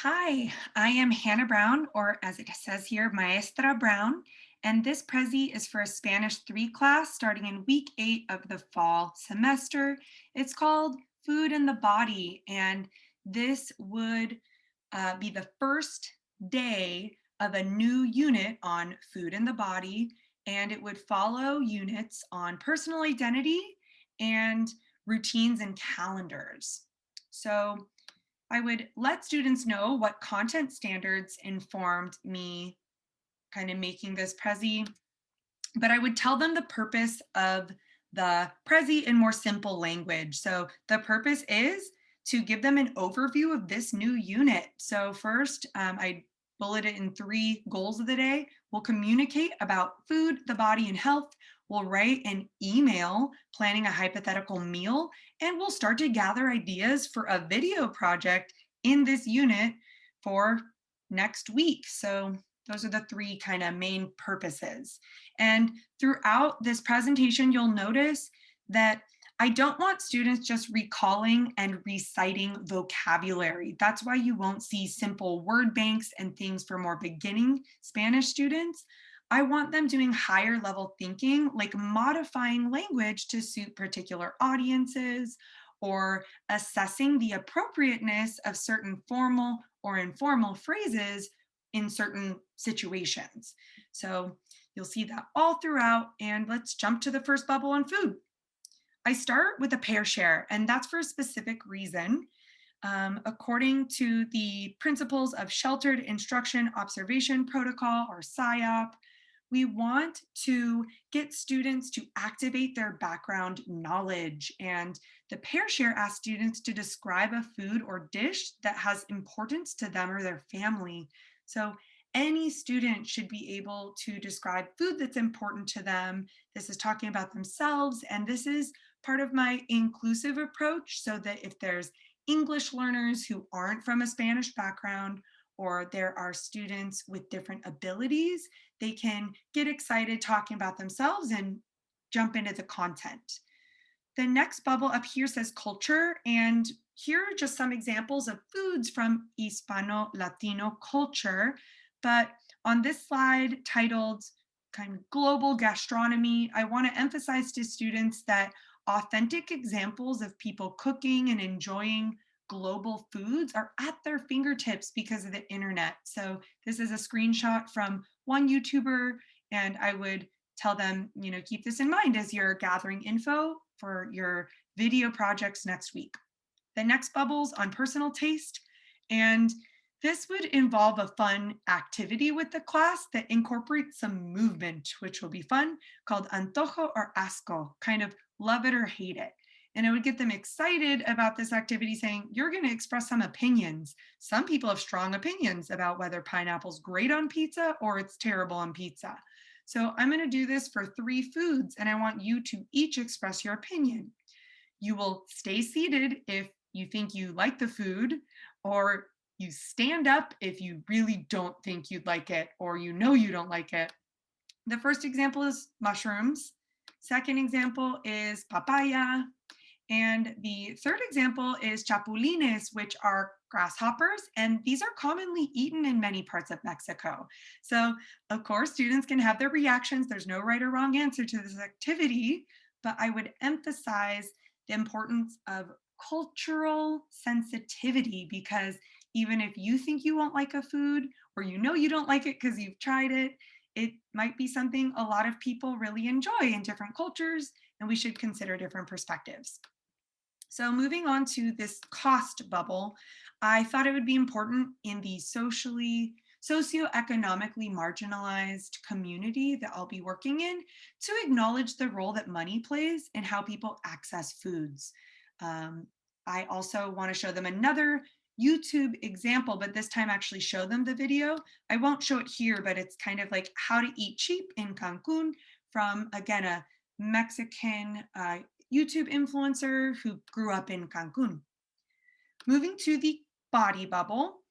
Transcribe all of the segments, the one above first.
Hi, I am Hannah Brown, or as it says here, Maestra Brown, and this Prezi is for a Spanish 3 class starting in week 8 of the fall semester. It's called Food in the Body, and this would be the first day of a new unit on food in the body, and it would follow units on personal identity and routines and calendars. So I would let students know what content standards informed me kind of making this Prezi, but I would tell them the purpose of the Prezi in more simple language. So the purpose is to give them an overview of this new unit. So first, I bulleted in 3 goals of the day. We'll communicate about food, the body, and health. We'll write an email planning a hypothetical meal, and we'll start to gather ideas for a video project in this unit for next week. So those are the 3 kind of main purposes. And throughout this presentation, you'll notice that I don't want students just recalling and reciting vocabulary. That's why you won't see simple word banks and things for more beginning Spanish students. I want them doing higher level thinking, like modifying language to suit particular audiences or assessing the appropriateness of certain formal or informal phrases in certain situations. So you'll see that all throughout. And let's jump to the first bubble on food. I start with a pair share, and that's for a specific reason. According to the principles of sheltered instruction observation protocol, or SIOP, we want to get students to activate their background knowledge. And the pair share asks students to describe a food or dish that has importance to them or their family. So any student should be able to describe food that's important to them. This is talking about themselves, and this is part of my inclusive approach, so that if there's English learners who aren't from a Spanish background, or there are students with different abilities, they can get excited talking about themselves and jump into the content. The next bubble up here says culture, and here are just some examples of foods from Hispano-Latino culture. But on this slide titled kind of global gastronomy, I want to emphasize to students that authentic examples of people cooking and enjoying global foods are at their fingertips because of the internet. So this is a screenshot from one YouTuber, and I would tell them, keep this in mind as you're gathering info for your video projects next week. The next bubble's on personal taste, and this would involve a fun activity with the class that incorporates some movement, which will be fun, called antojo or asco, kind of love it or hate it. And I would get them excited about this activity, saying, you're going to express some opinions. Some people have strong opinions about whether pineapple's great on pizza or it's terrible on pizza. So I'm going to do this for 3 foods, and I want you to each express your opinion. You will stay seated if you think you like the food, or you stand up if you really don't think you'd like it, or you don't like it. The first example is mushrooms. Second example is papaya. And the third example is chapulines, which are grasshoppers, and these are commonly eaten in many parts of Mexico. So, of course, students can have their reactions. There's no right or wrong answer to this activity, but I would emphasize the importance of cultural sensitivity, because even if you think you won't like a food, or you don't like it because you've tried it, it might be something a lot of people really enjoy in different cultures, and we should consider different perspectives. So moving on to this cost bubble, I thought it would be important in the socioeconomically marginalized community that I'll be working in to acknowledge the role that money plays in how people access foods. I also want to show them another YouTube example, but this time actually show them the video. I won't show it here, but it's kind of like how to eat cheap in Cancun from, again, a Mexican YouTube influencer who grew up in Cancun. Moving to the body bubble,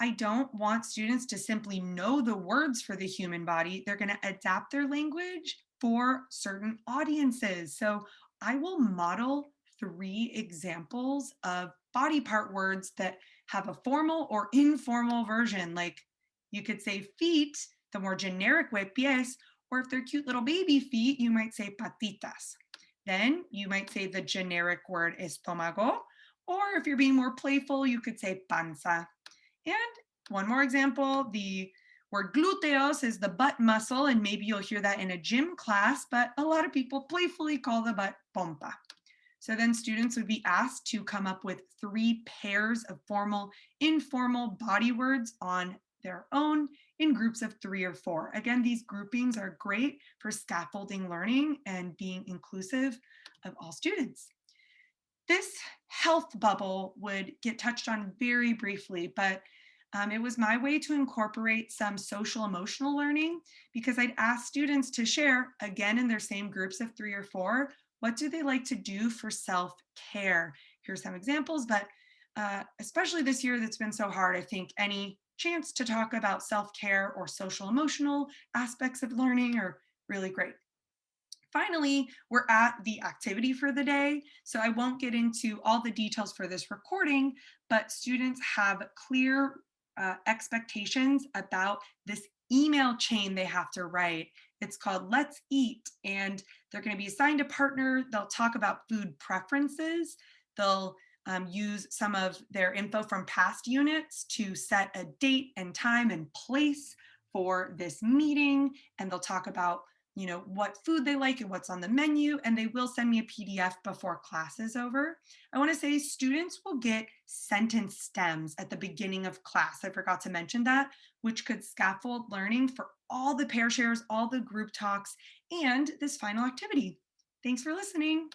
I don't want students to simply know the words for the human body. They're going to adapt their language for certain audiences. So I will model 3 examples of body part words that have a formal or informal version. Like you could say feet, the more generic way, pies, or if they're cute little baby feet, you might say patitas. Then you might say the generic word estómago, or if you're being more playful, you could say panza. And one more example, the word gluteus is the butt muscle, and maybe you'll hear that in a gym class, but a lot of people playfully call the butt pompa. So then students would be asked to come up with 3 pairs of formal, informal body words on their own in groups of 3 or 4. Again, these groupings are great for scaffolding learning and being inclusive of all students. This health bubble would get touched on very briefly, but it was my way to incorporate some social emotional learning because I'd ask students to share, again in their same groups of 3 or 4, what do they like to do for self-care? Here's some examples, but especially this year that's been so hard, I think any chance to talk about self-care or social emotional aspects of learning are really great. Finally, we're at the activity for the day. So I won't get into all the details for this recording, but students have clear expectations about this email chain they have to write. It's called Let's Eat, and they're going to be assigned a partner. They'll talk about food preferences. They'll use some of their info from past units to set a date and time and place for this meeting, and they'll talk about what food they like and what's on the menu, and they will send me a PDF before class is over. I want to say students will get sentence stems at the beginning of class. I forgot to mention that, which could scaffold learning for all the pair shares, all the group talks, and this final activity. Thanks for listening.